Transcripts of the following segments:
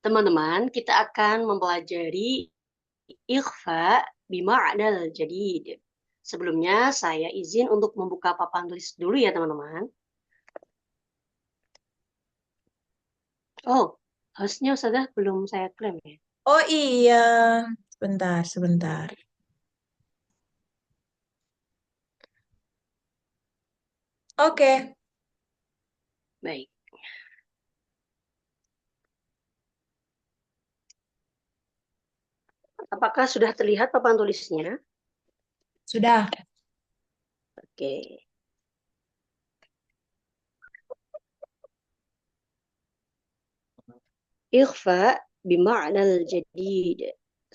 Teman-teman, kita akan mempelajari ikhfa bima'nal jadid. Sebelumnya, saya izin untuk membuka papan tulis dulu ya, teman-teman. Oh, hostnya Ustazah belum saya klaim ya. Oh iya, sebentar, sebentar. Oke, Baik. Apakah sudah terlihat papan tulisnya? sudah. Oke. Ikhfa bima'nal jadid.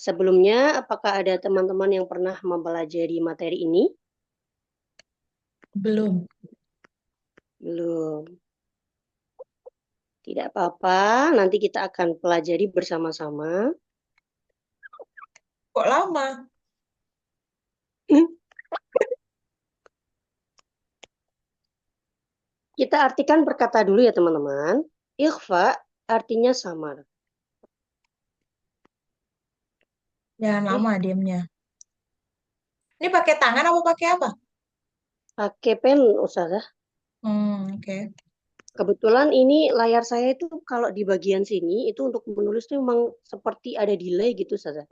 Sebelumnya, apakah ada teman-teman yang pernah mempelajari materi ini? Belum. Belum. Tidak apa-apa, nanti kita akan pelajari bersama-sama. Kok lama? Kita artikan perkata dulu ya teman-teman. Ikhfa artinya samar. Jangan Oke. lama diamnya. Ini pakai tangan apa pakai apa? Pakai pen Ustazah. Oke. Kebetulan ini layar saya itu kalau di bagian sini itu untuk menulis itu memang seperti ada delay gitu Ustazah.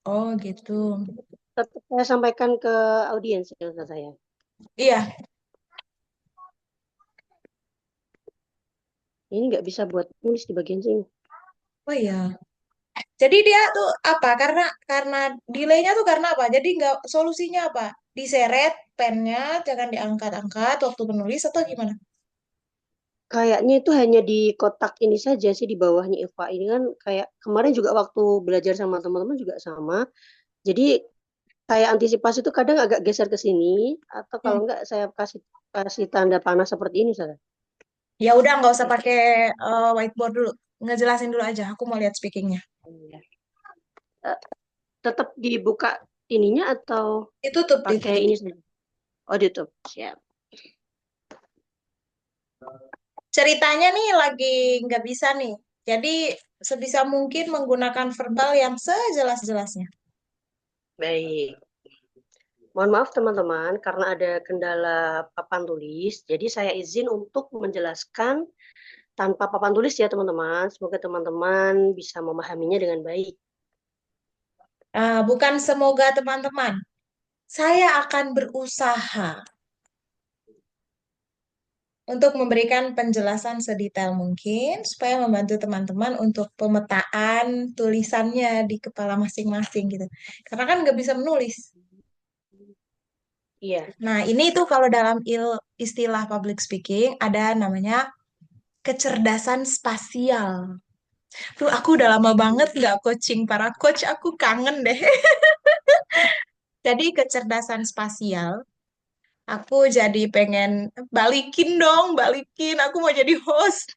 Oh gitu. Tetap saya sampaikan ke audiens ya Ustazah ya. Iya. Ini nggak bisa buat tulis di bagian sini. Oh iya. Jadi dia tuh apa? Karena delaynya tuh karena apa? Jadi nggak solusinya apa? Diseret pennya, jangan diangkat-angkat waktu menulis atau gimana? Kayaknya itu hanya di kotak ini saja sih di bawahnya Eva. Ini kan kayak kemarin juga waktu belajar sama teman-teman juga sama. Jadi kayak antisipasi itu kadang agak geser ke sini atau kalau Hmm. enggak saya kasih kasih tanda panah seperti ini saja. Ya udah nggak usah pakai whiteboard dulu. Ngejelasin dulu aja. Aku mau lihat speakingnya. Tetap dibuka ininya atau Ditutup, pakai ditutup. ini saja? Oh, di YouTube. Siap. Ceritanya nih lagi nggak bisa nih. Jadi sebisa mungkin menggunakan verbal yang sejelas-jelasnya. Baik. Mohon maaf teman-teman karena ada kendala papan tulis. Jadi saya izin untuk menjelaskan tanpa papan tulis ya teman-teman. Semoga teman-teman bisa memahaminya dengan baik. Bukan semoga teman-teman. Saya akan berusaha untuk memberikan penjelasan sedetail mungkin supaya membantu teman-teman untuk pemetaan tulisannya di kepala masing-masing gitu. Karena kan nggak bisa menulis. Iya. Nah, ini tuh kalau dalam istilah public speaking ada namanya kecerdasan spasial. Tuh aku udah lama banget nggak coaching para coach, aku kangen deh. Jadi kecerdasan spasial, aku jadi pengen balikin dong, balikin. Aku mau jadi host.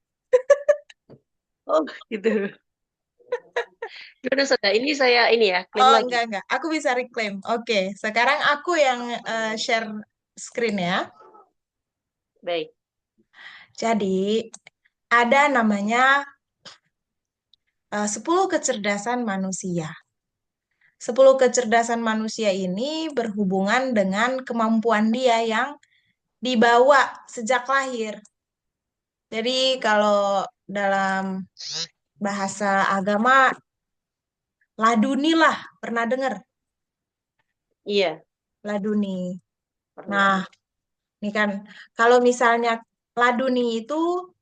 Oh, gitu. Gimana saudara? Ini saya ini ya, klaim Oh, lagi. enggak. Aku bisa reclaim. Oke, sekarang aku yang share screen ya. Baik. Jadi, ada namanya 10 kecerdasan manusia. 10 kecerdasan manusia ini berhubungan dengan kemampuan dia yang dibawa sejak lahir. Jadi, kalau dalam bahasa agama, laduni lah. Pernah dengar? Iya, Laduni. pernah. Nah, ini kan, kalau misalnya laduni itu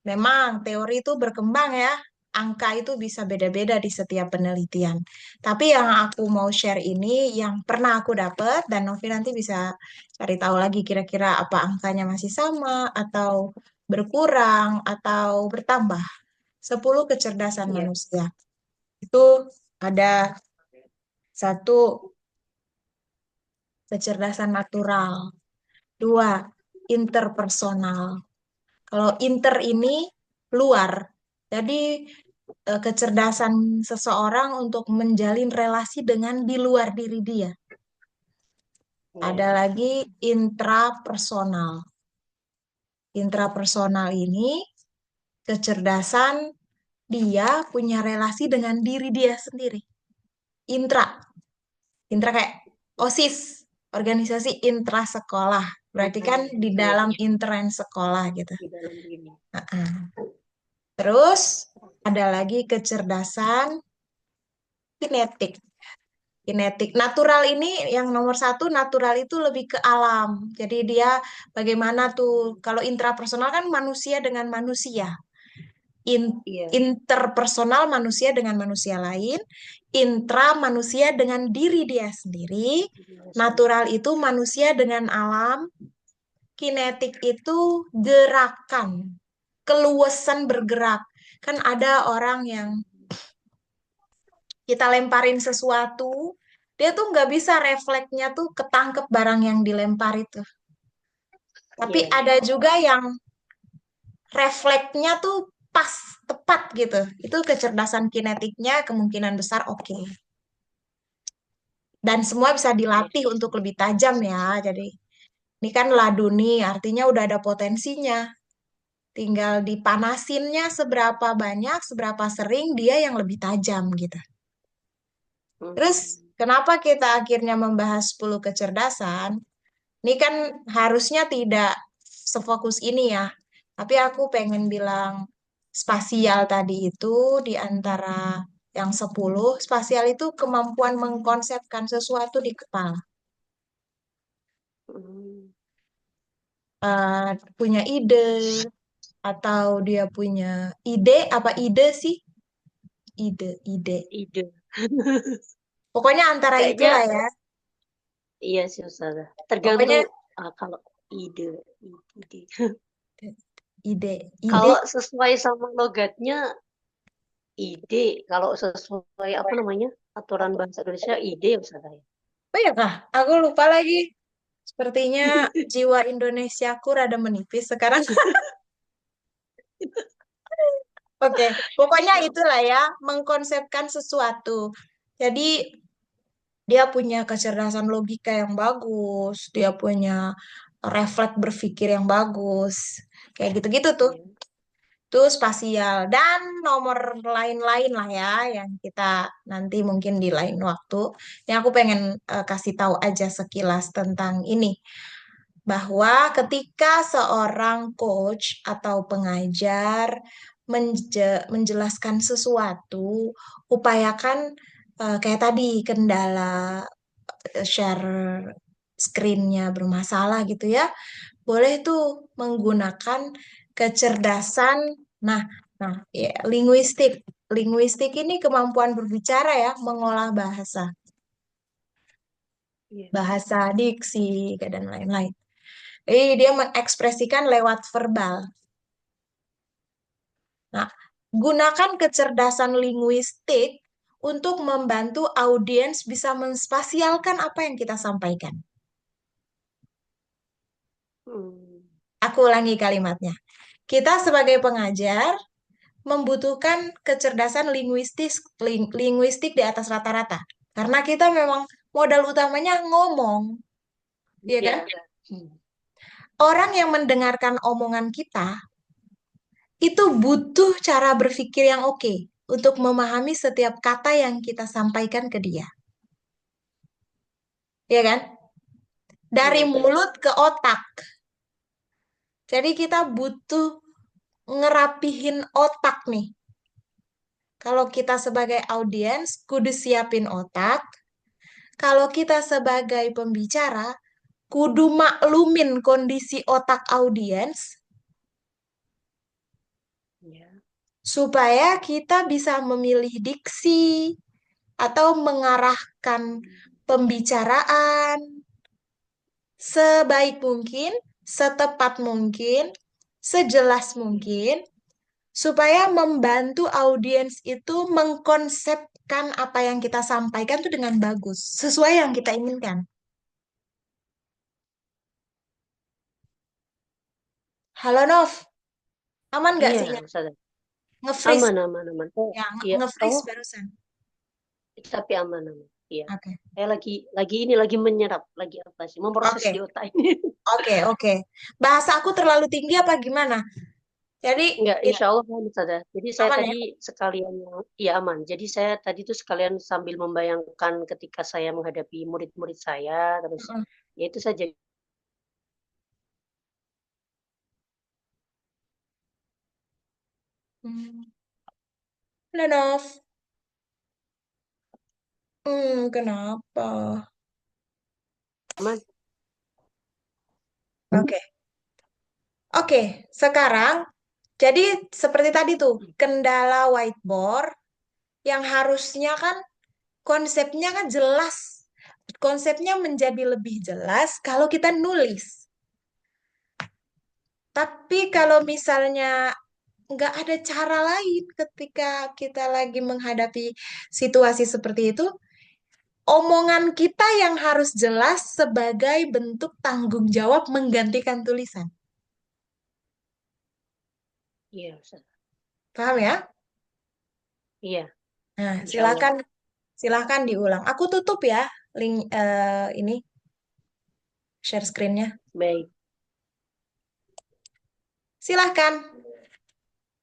memang teori itu berkembang ya. Angka itu bisa beda-beda di setiap penelitian. Tapi yang aku mau share ini yang pernah aku dapat dan Novi nanti bisa cari tahu lagi kira-kira apa angkanya masih sama atau berkurang atau bertambah. 10 kecerdasan Iya. manusia. Itu ada satu kecerdasan natural, dua interpersonal. Kalau inter ini luar. Jadi kecerdasan seseorang untuk menjalin relasi dengan di luar diri dia. Ada Iya. lagi intrapersonal. Intrapersonal ini kecerdasan dia punya relasi dengan diri dia sendiri. Intra. Intra kayak OSIS, organisasi intra sekolah. Berarti kan di Iya, dalam intern sekolah gitu. di dalam diri. Heeh. Terus ada lagi kecerdasan kinetik. Kinetik. Natural ini yang nomor satu, natural itu lebih ke alam. Jadi dia bagaimana tuh, kalau intrapersonal kan manusia dengan manusia. Iya, Interpersonal manusia dengan manusia lain, intra manusia dengan diri dia sendiri, iya sendiri. natural itu manusia dengan alam, kinetik itu gerakan, keluasan bergerak. Kan ada orang yang kita lemparin sesuatu, dia tuh nggak bisa refleksnya tuh ketangkep barang yang dilempar itu. Tapi Iya, ada juga yang refleksnya tuh pas, tepat gitu. Itu kecerdasan kinetiknya kemungkinan besar oke. Dan semua bisa iya dilatih sih. untuk lebih tajam ya. Jadi ini kan laduni, artinya udah ada potensinya. Tinggal dipanasinnya seberapa banyak, seberapa sering dia yang lebih tajam gitu. Terus Hmm. kenapa kita akhirnya membahas 10 kecerdasan? Ini kan harusnya tidak sefokus ini ya. Tapi aku pengen bilang spasial tadi itu di antara yang 10, spasial itu kemampuan mengkonsepkan sesuatu di kepala. Hmm. Punya ide atau dia punya ide apa ide sih? Ide. Ide. Pokoknya antara Kayaknya itulah ya. iya sih Ustazah. Tergantung Pokoknya kalau ide, ide. ide. Kalau sesuai sama logatnya ide, kalau sesuai apa namanya aturan bahasa Indonesia ide ya Ustazah ya. Oh ya kah? Aku lupa lagi. Sepertinya jiwa Indonesiaku rada menipis sekarang. Oke, pokoknya itulah ya, mengkonsepkan sesuatu. Jadi dia punya kecerdasan logika yang bagus, dia punya refleks berpikir yang bagus, kayak gitu-gitu tuh. Iya. Itu spasial dan nomor lain-lain lah ya, yang kita nanti mungkin di lain waktu. Yang aku pengen kasih tahu aja sekilas tentang ini, bahwa ketika seorang coach atau pengajar menjelaskan sesuatu, upayakan kayak tadi kendala share screen-nya bermasalah gitu ya. Boleh tuh menggunakan kecerdasan. Nah, nah, ya, linguistik. Linguistik ini kemampuan berbicara ya, mengolah bahasa, Iya. bahasa diksi dan lain-lain. Jadi dia mengekspresikan lewat verbal. Nah, gunakan kecerdasan linguistik untuk membantu audiens bisa menspasialkan apa yang kita sampaikan. Hmm. Aku ulangi kalimatnya. Kita sebagai pengajar membutuhkan kecerdasan linguistik di atas rata-rata. Karena kita memang modal utamanya ngomong, ya kan? Iya. Orang yang mendengarkan omongan kita itu butuh cara berpikir yang oke untuk memahami setiap kata yang kita sampaikan ke dia, ya kan? Dari Iya benar. mulut ke otak. Jadi kita butuh ngerapihin otak nih. Kalau kita sebagai audiens, kudu siapin otak. Kalau kita sebagai pembicara, kudu maklumin kondisi otak audiens Iya. supaya kita bisa memilih diksi atau mengarahkan pembicaraan sebaik mungkin, setepat mungkin, sejelas Iya. mungkin supaya membantu audiens itu mengkonsepkan apa yang kita sampaikan tuh dengan bagus, sesuai yang kita inginkan. Halo Nov, aman nggak Iya, sinyal? Ustazah. Nge-freeze, Aman, aman, aman. Oh, ya iya. nge-freeze Oh, barusan. tapi aman, aman. Iya. Oke, Saya lagi ini lagi menyerap, lagi apa sih? Memproses oke, di otak ini. oke. Bahasa aku terlalu tinggi apa gimana? Jadi Enggak, itu insya Allah paham, Ustazah. Jadi saya aman tadi ya. sekalian, ya aman. Jadi saya tadi tuh sekalian sambil membayangkan ketika saya menghadapi murid-murid saya, terus Mm-mm. ya itu saja. Hmm. Halo, Nov. Kenapa? Aman. Oke. Oke, sekarang jadi seperti tadi tuh, kendala whiteboard yang harusnya kan konsepnya kan jelas. Konsepnya menjadi lebih jelas kalau kita nulis. Tapi kalau misalnya nggak ada cara lain ketika kita lagi menghadapi situasi seperti itu, omongan kita yang harus jelas sebagai bentuk tanggung jawab menggantikan tulisan. Iya, Ustaz. Paham ya? Iya, Nah, insya Allah. silakan silakan diulang. Aku tutup ya link ini share screen-nya. Baik. Silahkan.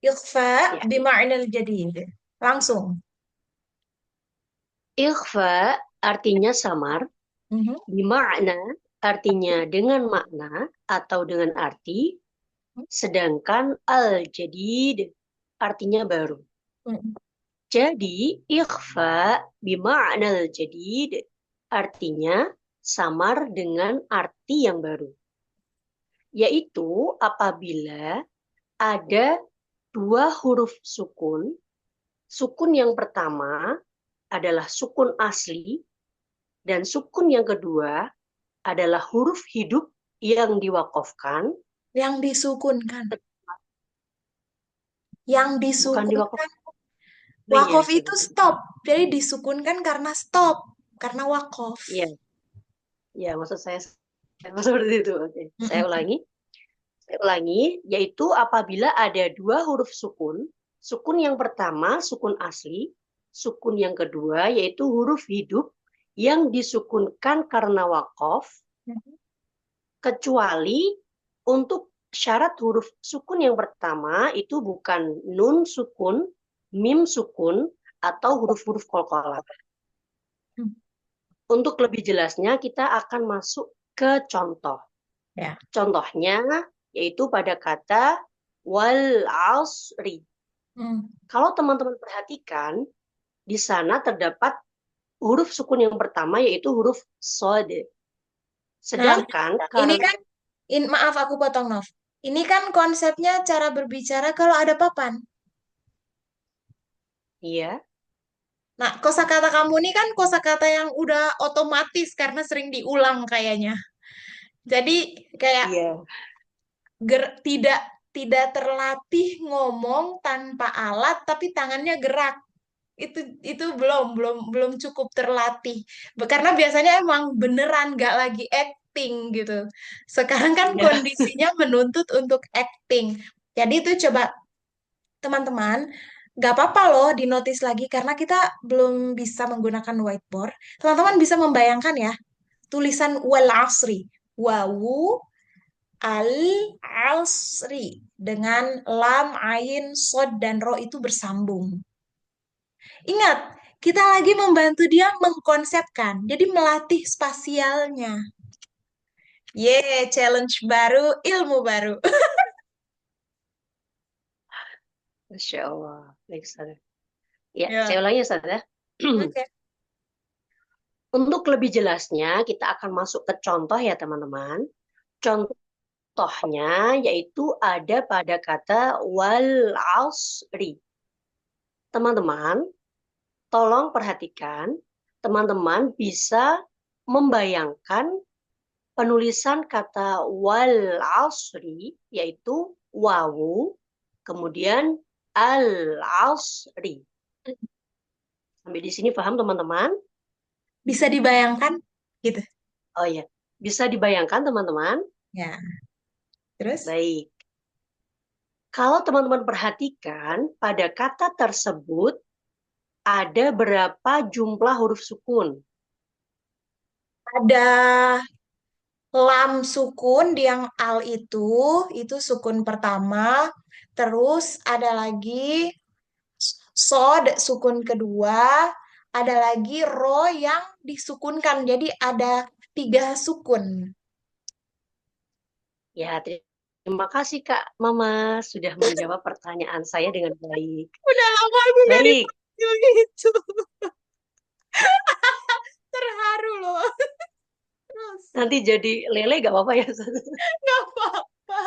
Ikhfa Ya. bima'nal jadid. Langsung. Ikhfa artinya samar, Mhm. bimakna artinya dengan makna atau dengan arti, sedangkan al-jadid artinya baru. Mhm. Jadi, ikhfa bima'nal jadid artinya samar dengan arti yang baru. Yaitu apabila ada dua huruf sukun, sukun yang pertama adalah sukun asli, dan sukun yang kedua adalah huruf hidup yang diwakafkan, Yang disukunkan. Yang bukan disukunkan. diwakafkan. Oh iya, Wakof itu sorry. stop. Jadi disukunkan karena stop. Karena wakof. Iya, ya maksud saya seperti itu. Oke, saya Mm-mm. ulangi. Saya ulangi, yaitu apabila ada dua huruf sukun, sukun yang pertama sukun asli, sukun yang kedua yaitu huruf hidup yang disukunkan karena wakof, kecuali untuk syarat huruf sukun yang pertama itu bukan nun sukun, mim sukun, atau huruf-huruf qalqalah. Untuk lebih jelasnya, kita akan masuk ke contoh. Ya. Contohnya yaitu pada kata wal asri. Hmm. Kalau teman-teman perhatikan, di sana terdapat huruf sukun yang pertama yaitu huruf sod. Nah, Sedangkan ini karena kan, maaf aku potong Nov. Ini kan konsepnya cara berbicara kalau ada papan. iya, Nah, kosakata kamu ini kan kosakata yang udah otomatis karena sering diulang kayaknya. Jadi kayak iya, tidak tidak terlatih ngomong tanpa alat tapi tangannya gerak. Itu belum cukup terlatih. Karena biasanya emang beneran nggak lagi acting gitu. Sekarang kan iya, kondisinya menuntut untuk acting. Jadi itu coba teman-teman, nggak apa-apa loh di notice lagi karena kita belum bisa menggunakan whiteboard. Teman-teman bisa membayangkan ya tulisan wal asri, wawu al asri dengan lam, ain, sod dan ro itu bersambung. Ingat, kita lagi membantu dia mengkonsepkan, jadi melatih spasialnya. Challenge baru, ilmu baru. Masya Allah. Baik, Ustazah. Ya, Ya, saya ulangi, Ustazah. oke. Untuk lebih jelasnya, kita akan masuk ke contoh ya, teman-teman. Contohnya yaitu ada pada kata wal asri. Teman-teman, tolong perhatikan, teman-teman bisa membayangkan penulisan kata wal asri, yaitu wawu, kemudian al asri. Sampai di sini paham teman-teman? Bisa dibayangkan gitu. Oh ya, bisa dibayangkan teman-teman? Ya, terus Baik. Kalau teman-teman perhatikan, pada kata tersebut ada berapa jumlah huruf sukun? ada lam sukun di yang al itu sukun pertama. Terus ada lagi sod sukun kedua, ada lagi ro yang disukunkan. Jadi ada 3 sukun. Ya, terima kasih Kak Mama sudah menjawab pertanyaan saya dengan baik. Udah lama aku nggak Baik, dipanggil gitu. Terharu loh. Terus, nanti jadi lele gak apa-apa ya. nggak apa-apa.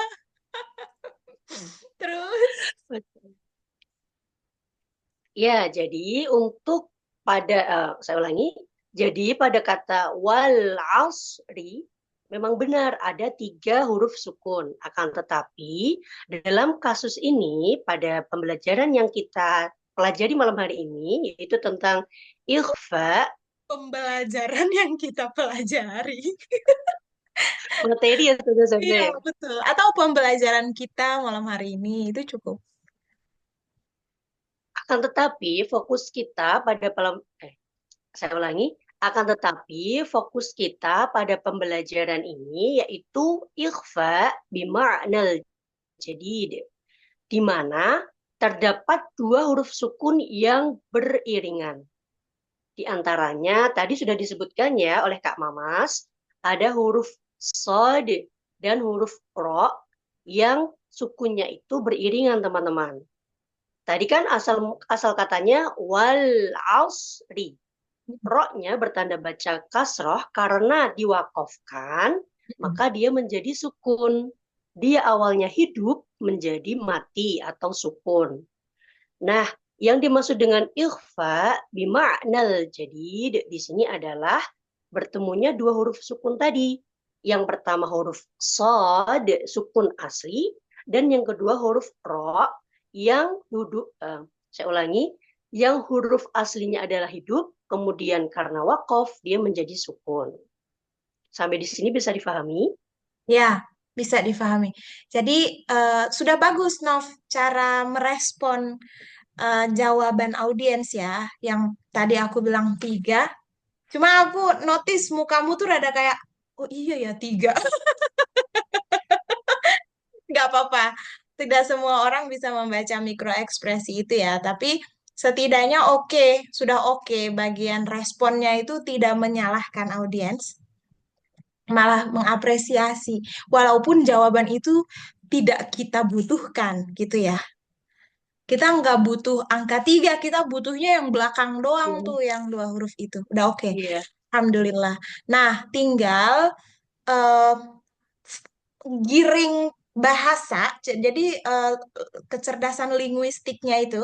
Terus, Ya, jadi untuk pada, saya ulangi, jadi pada kata wal asri, memang benar ada 3 huruf sukun. Akan tetapi, dalam kasus ini, pada pembelajaran yang kita pelajari malam hari ini, yaitu tentang ikhfa, pembelajaran yang kita pelajari. materi ya sudah Iya, saya. betul. Atau pembelajaran kita malam hari ini itu cukup. Akan tetapi, fokus kita pada saya ulangi, akan tetapi fokus kita pada pembelajaran ini yaitu ikhfa bima'nal jadid, di mana terdapat 2 huruf sukun yang beriringan. Di antaranya tadi sudah disebutkan ya oleh Kak Mamas, ada huruf sod dan huruf ro yang sukunnya itu beriringan teman-teman. Tadi kan asal asal katanya wal asri. Roknya bertanda baca kasroh karena diwakofkan, Mm. maka dia menjadi sukun. Dia awalnya hidup menjadi mati atau sukun. Nah, yang dimaksud dengan ikhfa bima'nal jadi di sini adalah bertemunya 2 huruf sukun tadi. Yang pertama huruf sod, sukun asli, dan yang kedua huruf ro yang duduk, saya ulangi, yang huruf aslinya adalah hidup, kemudian karena wakof dia menjadi sukun. Sampai di sini bisa difahami? Ya, bisa difahami. Jadi, sudah bagus, Nov, cara merespon jawaban audiens ya, yang tadi aku bilang 3. Cuma aku notice mukamu tuh rada kayak, oh iya ya 3. Nggak apa-apa. Tidak semua orang bisa membaca mikro ekspresi itu ya, tapi setidaknya oke, sudah oke. Bagian responnya itu tidak menyalahkan audiens, malah mengapresiasi. Walaupun jawaban itu tidak kita butuhkan, gitu ya. Kita nggak butuh angka 3, kita butuhnya yang belakang doang Iya. tuh, yang 2 huruf itu. Udah oke. Iya. Alhamdulillah. Nah, tinggal eh, giring bahasa. Jadi kecerdasan linguistiknya itu,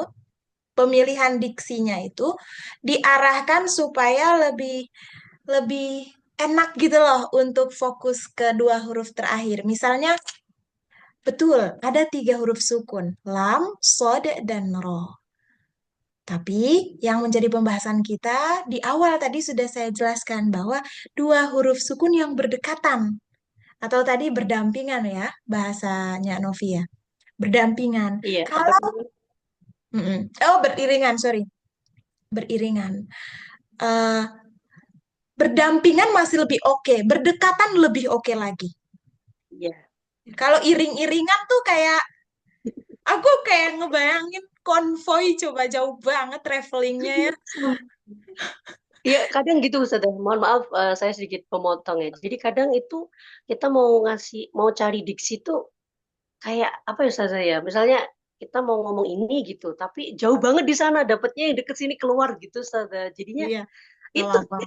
pemilihan diksinya itu diarahkan supaya lebih lebih enak gitu loh untuk fokus ke 2 huruf terakhir. Misalnya, betul, ada 3 huruf sukun, lam, sod, dan ro. Tapi yang menjadi pembahasan kita di awal tadi sudah saya jelaskan bahwa 2 huruf sukun yang berdekatan atau tadi berdampingan ya bahasanya Novia. Berdampingan. Iya, apa Kalau namanya? oh beriringan, sorry. Beriringan. Eh, berdampingan masih lebih oke, berdekatan lebih oke lagi. Iya. Kalau iring-iringan tuh kayak aku kayak ngebayangin konvoy, coba jauh banget travelingnya ya. Iya, kadang gitu Ustazah. Mohon maaf, saya sedikit memotong ya. Jadi kadang itu kita mau mau cari diksi tuh kayak apa ya Ustazah ya. Misalnya kita mau ngomong ini gitu, tapi jauh banget di sana, dapetnya yang deket sini keluar gitu Ustazah. Jadinya Iya, nggak itu apa-apa.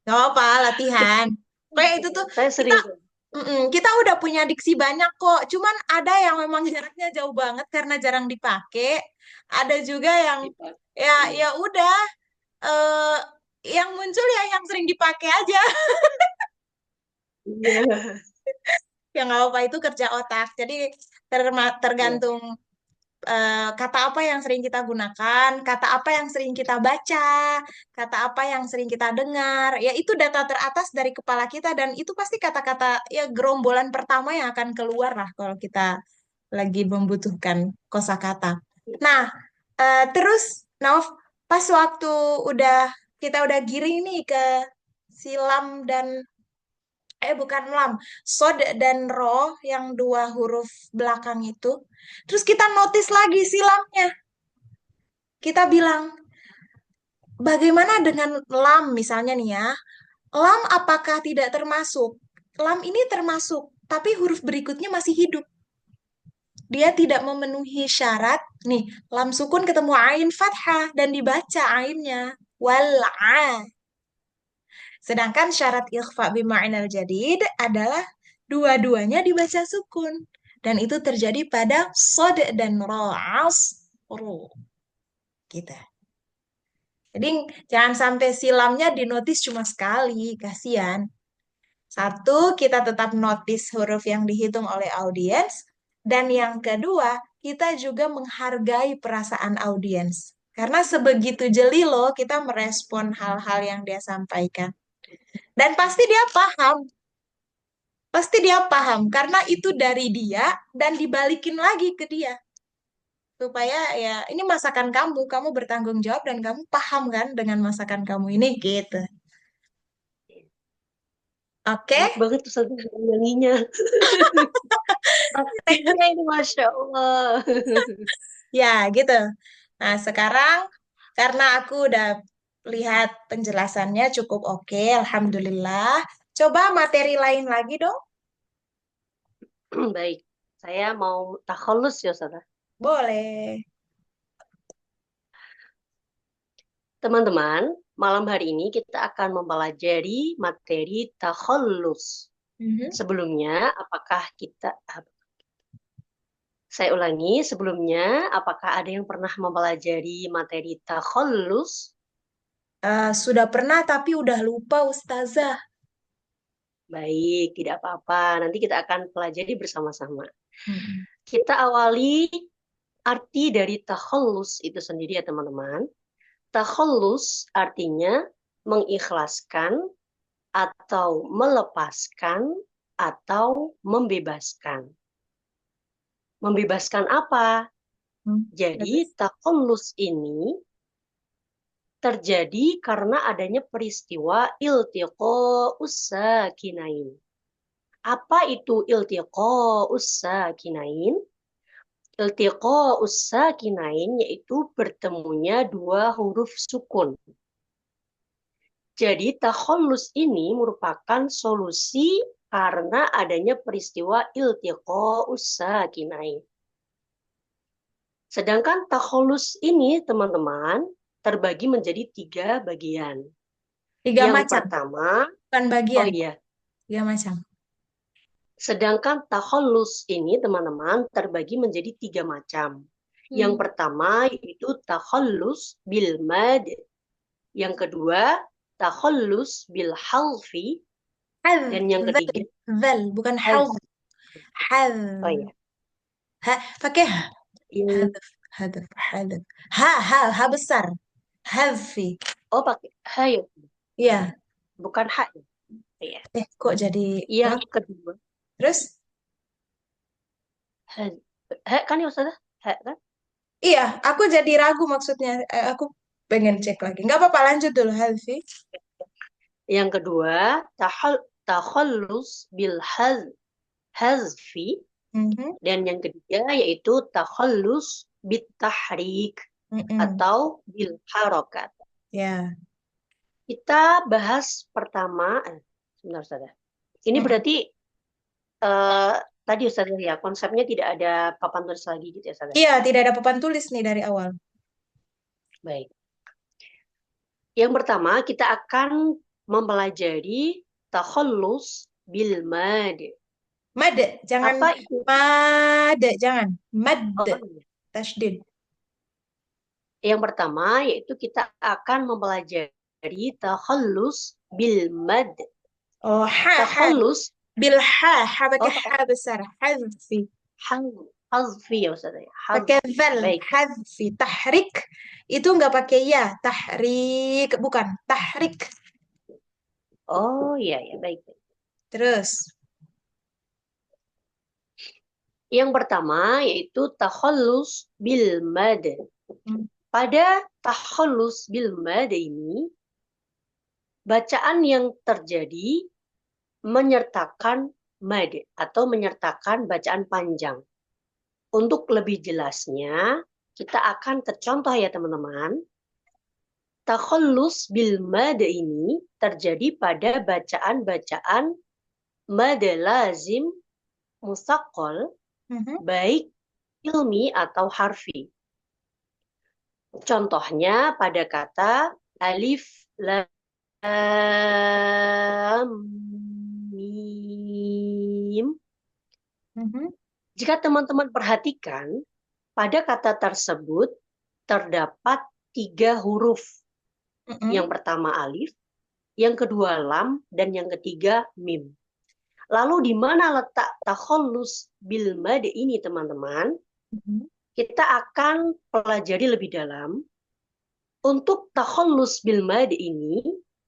Nggak apa-apa, latihan. Kayak itu tuh saya kita sering kita udah punya diksi banyak kok. Cuman ada yang memang jaraknya jauh banget karena jarang dipakai. Ada juga yang ya dipakai. ya udah eh yang muncul ya yang sering dipakai aja. Iya, Ya nggak apa-apa, itu kerja otak. Jadi iya, tergantung kata apa yang sering kita gunakan, kata apa yang sering kita baca, kata apa yang sering kita dengar. Ya itu data teratas dari kepala kita dan itu pasti kata-kata ya gerombolan pertama yang akan keluar lah kalau kita lagi membutuhkan kosakata. Nah, terus Nov, pas waktu udah kita udah giring nih ke silam dan Bukan lam, sod dan ro yang dua huruf belakang itu. Terus kita notice lagi si lamnya. Kita bilang, bagaimana dengan lam misalnya nih ya? Lam apakah tidak termasuk? Lam ini termasuk, tapi huruf berikutnya masih hidup. Dia tidak memenuhi syarat. Nih, lam sukun ketemu ain fathah dan dibaca ainnya. Wal'a. Sedangkan syarat ikhfa bima'inal jadid adalah dua-duanya dibaca sukun. Dan itu terjadi pada sod dan ro'as. Ru. Gitu. Jadi jangan sampai silamnya dinotis cuma sekali, kasihan. Satu, kita tetap notice huruf yang dihitung oleh audiens. Dan yang kedua, kita juga menghargai perasaan audiens. Karena sebegitu jeli loh kita merespon hal-hal yang dia sampaikan. Dan pasti dia paham. Pasti dia paham karena itu dari dia dan dibalikin lagi ke dia. Supaya ya ini masakan kamu, kamu bertanggung jawab dan kamu paham kan dengan masakan kamu ini gitu. Oke? Enak banget tuh satu nyanyinya. Prakteknya ini Masya Allah. Ya, gitu. Nah, sekarang karena aku udah lihat penjelasannya cukup oke, Alhamdulillah. Coba materi lain lagi dong. Baik, saya mau takhalus ya Ustazah. Boleh. Teman-teman, malam hari ini kita akan mempelajari materi takhallus. Mhm. Sebelumnya, saya ulangi, sebelumnya, apakah ada yang pernah mempelajari materi takhallus? Sudah pernah tapi udah lupa Ustazah. Baik, tidak apa-apa. Nanti kita akan pelajari bersama-sama. Mhm. Kita awali arti dari takhallus itu sendiri ya teman-teman. Takhallus artinya mengikhlaskan atau melepaskan atau membebaskan. Membebaskan apa? Terus? Jadi takhallus ini terjadi karena adanya peristiwa iltiqa'us sakinain. Apa itu iltiqa'us sakinain? Iltiqa'us sakinain yaitu bertemunya dua huruf sukun. Jadi takhallus ini merupakan solusi karena adanya peristiwa iltiqa'us sakinain. Sedangkan takhallus ini teman-teman terbagi menjadi 3 bagian. Tiga Yang macam, pertama, bukan oh bagian. iya, Tiga macam. sedangkan takhallus ini teman-teman terbagi menjadi 3 macam. Yang Hmm. pertama yaitu takhallus bil mad. Yang kedua, takhallus bil halfi. Dan yang Vel, ketiga, vel, bukan hal. haz. Hal. Oh iya, Ha, pakai ha. yang Hadaf, hadaf, hadaf. Ha besar. Hadfi. oh pakai ha ya, Iya. bukan ha ya. Iya. Kok jadi Yang bang? kedua, Terus? ha, ha kan ya Ustazah? Ha kan? Iya, aku jadi ragu maksudnya. Aku pengen cek lagi. Nggak apa-apa, lanjut dulu, Hadfi. Yang kedua, takhallus bil hazfi. Mhm. Dan yang ketiga yaitu takhallus bit tahrik Mm-mm. atau bil harokat. Ya. Kita bahas pertama, sebentar Ustazah. Ini Mm-mm. berarti eh, tadi Ustazah ya, konsepnya tidak ada papan tulis lagi gitu ya Ustazah. Iya, tidak ada papan tulis nih dari awal. Baik. Yang pertama, kita akan mempelajari takhallus bil mad. Mad, jangan Apa itu? mad, jangan. Mad, Oh, iya. tasdid. Yang pertama yaitu kita akan mempelajari takhallus bil mad. Oh, ha. Takhallus, Bil ha pakai oh pakai ha besar. Hadfi. hazfi ya Ustaz ya. Pakai Hazfi. vel, Baik. hadfi. Tahrik, itu nggak pakai ya. Tahrik, bukan. Tahrik. Oh iya ya, baik. Terus. Yang pertama yaitu takhallus bil mad. Hmm. Pada takhallus bil mad ini bacaan yang terjadi menyertakan mad atau menyertakan bacaan panjang. Untuk lebih jelasnya, kita akan ke contoh ya teman-teman. Takhallus bil mad ini terjadi pada bacaan-bacaan mad lazim musaqqal, Mhm. baik ilmi atau harfi. Contohnya pada kata alif, lam, mim. Mhm. Jika teman-teman perhatikan, pada kata tersebut terdapat 3 huruf. Yang Mhm. pertama alif, yang kedua lam, dan yang ketiga mim. Lalu di mana letak takhallus bil mad ini teman-teman? Mhm. Kita akan pelajari lebih dalam. Untuk takhallus bil mad ini,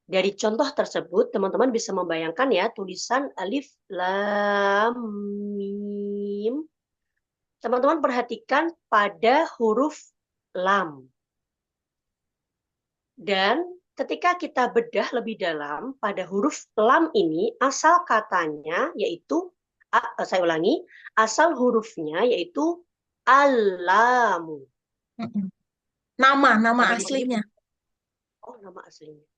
dari contoh tersebut, teman-teman bisa membayangkan ya, tulisan alif, lam, mim. Teman-teman perhatikan pada huruf lam. Dan ketika kita bedah lebih dalam pada huruf lam ini, asal katanya yaitu, saya ulangi, asal hurufnya yaitu alamu. Mhm. Nama Pada mana? aslinya. Oh, nama aslinya.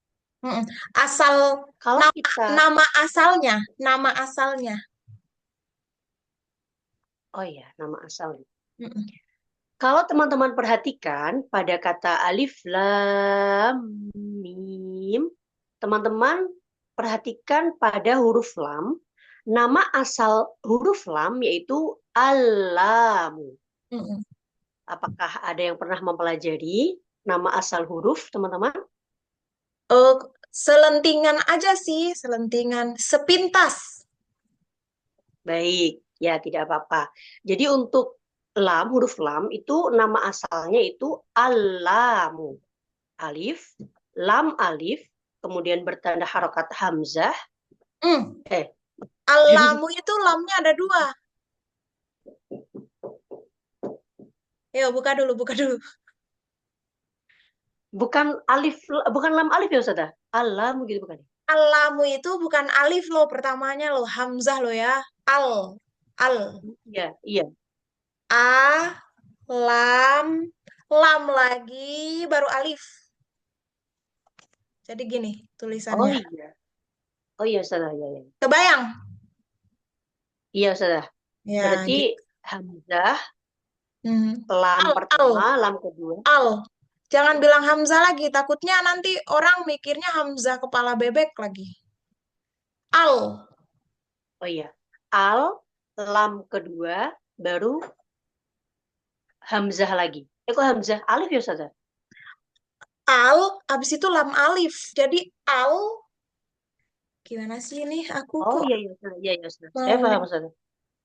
Mhm. Asal Kalau nama kita, nama asalnya, nama asalnya. oh ya, nama asalnya. Mhm. Kalau teman-teman perhatikan pada kata alif, lam, mim, teman-teman perhatikan pada huruf lam, nama asal huruf lam yaitu alamu. Mhm. Apakah ada yang pernah mempelajari nama asal huruf, teman-teman? Eh, selentingan aja sih, selentingan, sepintas. Baik, ya tidak apa-apa. Jadi untuk lam, huruf lam itu nama asalnya itu alamu. Alif, lam alif, kemudian bertanda harokat hamzah. Hmm. Eh, Alamu itu lamnya ada dua. Ya, buka dulu. bukan alif, bukan lam alif ya Ustazah? Alam gitu bukan? Alamu itu bukan alif loh, pertamanya loh, hamzah loh ya. Al, al, Iya, iya. a, lam, lam lagi, baru alif. Jadi gini Oh tulisannya. iya. Oh iya Ustazah, iya, iya. Kebayang? Iya Ustazah. Ya, Berarti gitu. hamzah, Hmm. lam Al, al, pertama, lam kedua. al. Jangan bilang hamzah lagi, takutnya nanti orang mikirnya hamzah kepala bebek lagi. Al, Oh iya. Al, lam kedua, baru hamzah lagi. Kok hamzah alif ya Ustazah? al, abis itu lam alif. Jadi al, gimana sih ini? Aku Oh kok iya, iya Ustazah. Iya, iya Ustazah. Saya mau paham Ustazah.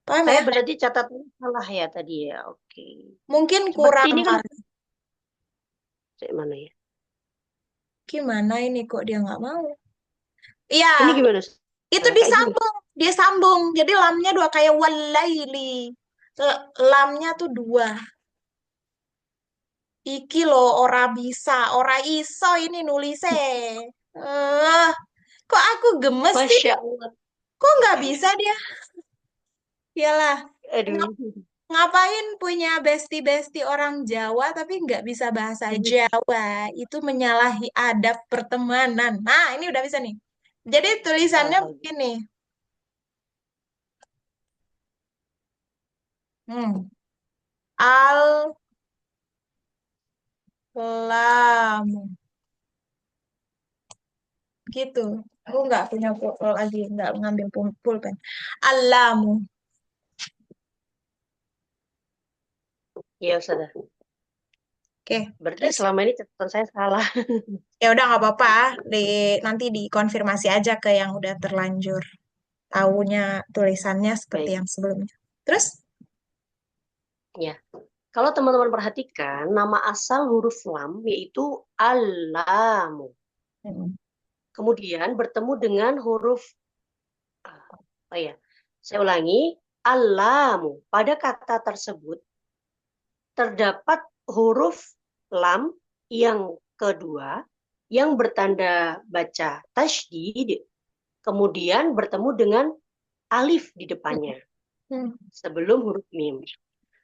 paham Saya ya? berarti catatan salah ya tadi ya. Oke. Mungkin Seperti kurang ini kan, kali. cek mana ya? Gimana ini kok dia nggak mau? Iya, Ini gimana itu Ustazah? Kayak gini. disambung. Dia sambung. Jadi lamnya dua kayak walaili. Lamnya tuh dua. Iki lo ora bisa, ora iso ini nulise. Eh, kok aku gemes sih? Masya Allah. Kok nggak bisa dia? Iyalah, Aduh. ngapain punya besti-besti orang Jawa tapi nggak bisa bahasa Jawa? Itu menyalahi adab pertemanan. Nah, ini udah bisa nih. Jadi tulisannya Alhamdulillah. begini. Hmm. Al lamu gitu. Aku nggak punya lagi, nggak ngambil pulpen. Alamu. Iya Ustazah. Oke, Berarti terus selama ini catatan saya salah. ya udah nggak apa-apa. Nanti dikonfirmasi aja ke yang udah terlanjur tahunya tulisannya seperti Baik. yang sebelumnya. Terus? Ya. Kalau teman-teman perhatikan, nama asal huruf lam yaitu alamu. Hmm. Kemudian bertemu dengan huruf, oh ya, saya ulangi, alamu. Pada kata tersebut terdapat huruf lam yang kedua yang bertanda baca tasydid, kemudian bertemu dengan alif di depannya sebelum huruf mim.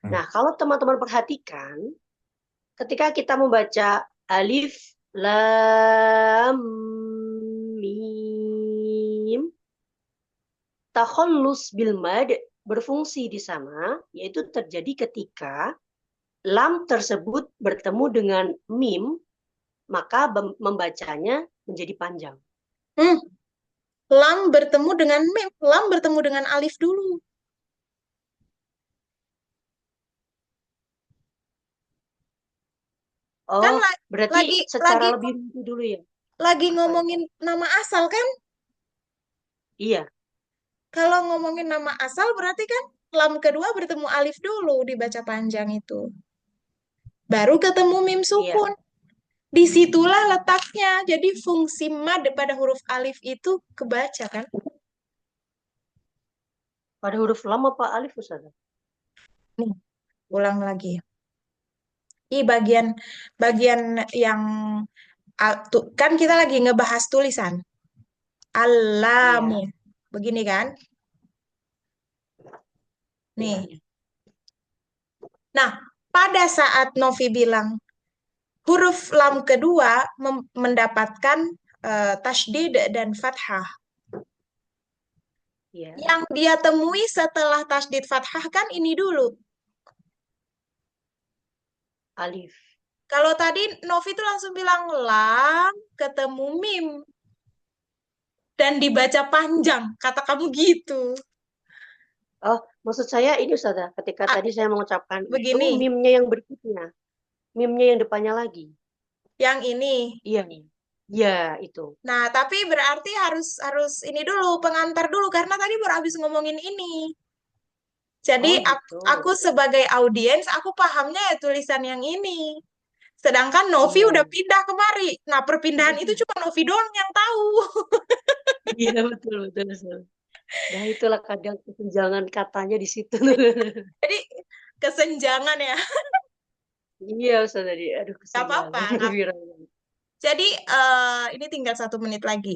Nah, kalau teman-teman perhatikan, ketika kita membaca alif, lam, mim, takhallus bil mad berfungsi di sana, yaitu terjadi ketika lam tersebut bertemu dengan mim, maka membacanya menjadi panjang. Lam bertemu dengan mim, lam bertemu dengan alif dulu. Kan Oh, berarti lagi secara lagi lebih rinci dulu ya? lagi Apa ya? ngomongin nama asal kan? Iya, Kalau ngomongin nama asal berarti kan lam kedua bertemu alif dulu dibaca panjang itu. Baru ketemu mim iya. sukun. Disitulah letaknya. Jadi fungsi mad pada huruf alif itu kebaca kan? Pada huruf lam apa alif, Ustazah? Nih, ulang lagi. Bagian bagian yang kan kita lagi ngebahas tulisan. Alamu. Iya, Begini kan? iya. Nih. Nah, pada saat Novi bilang huruf lam kedua mendapatkan tasydid dan fathah. Iya, Yang dia temui setelah tasydid fathah kan ini dulu. alif. Kalau tadi Novi tuh langsung bilang lam ketemu mim dan dibaca panjang. Kata kamu gitu. Oh, maksud saya ini Ustazah, ketika Ah, tadi saya mengucapkan itu, begini, mimnya yang berikutnya. Mimnya yang depannya lagi. yang ini. Iya nih. Iya, itu. Nah, tapi berarti harus harus ini dulu, pengantar dulu karena tadi baru habis ngomongin ini. Jadi Oh, aku, gitu. aku sebagai audiens, aku pahamnya ya tulisan yang ini. Sedangkan Novi Iya. udah pindah kemari. Nah, perpindahan itu cuma Novi doang yang tahu. Iya, betul, betul, betul. Nah, itulah kadang kesenjangan katanya di situ. Jadi kesenjangan ya. Iya, Ustaz tadi. Aduh, Gak kesenjangan. apa-apa. Bilang. Jadi ini tinggal 1 menit lagi.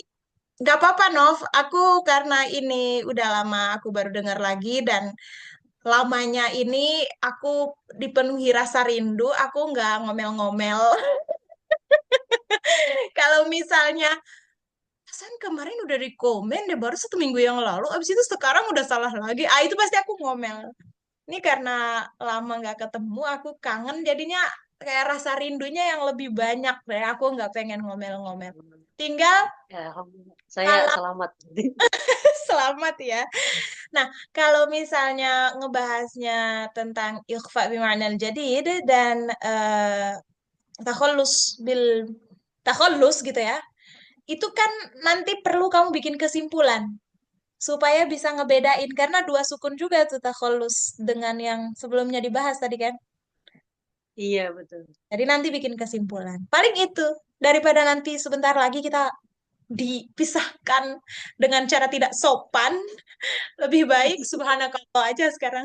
Gak apa-apa, Nov. Aku karena ini udah lama aku baru dengar lagi dan lamanya ini aku dipenuhi rasa rindu. Aku nggak ngomel-ngomel. Kalau misalnya Hasan kemarin udah rekomen deh baru 1 minggu yang lalu, abis itu sekarang udah salah lagi. Ah itu pasti aku ngomel. Ini karena lama nggak ketemu, aku kangen jadinya kayak rasa rindunya yang lebih banyak deh. Aku nggak pengen ngomel-ngomel. Tinggal Ya, alhamdulillah. Saya kalau selamat. selamat ya. Nah, kalau misalnya ngebahasnya tentang ikhfa bima'nal jadid dan takhallus bil takhallus gitu ya. Itu kan nanti perlu kamu bikin kesimpulan supaya bisa ngebedain karena dua sukun juga tuh takhallus dengan yang sebelumnya dibahas tadi kan. Iya, betul. Jadi nanti bikin kesimpulan. Paling itu daripada nanti sebentar lagi kita dipisahkan dengan cara tidak sopan, lebih baik subhanakallah aja sekarang.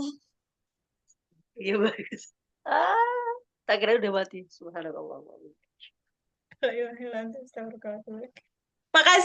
Iya, bagus. Tak kira udah mati. Subhanallah. Makasih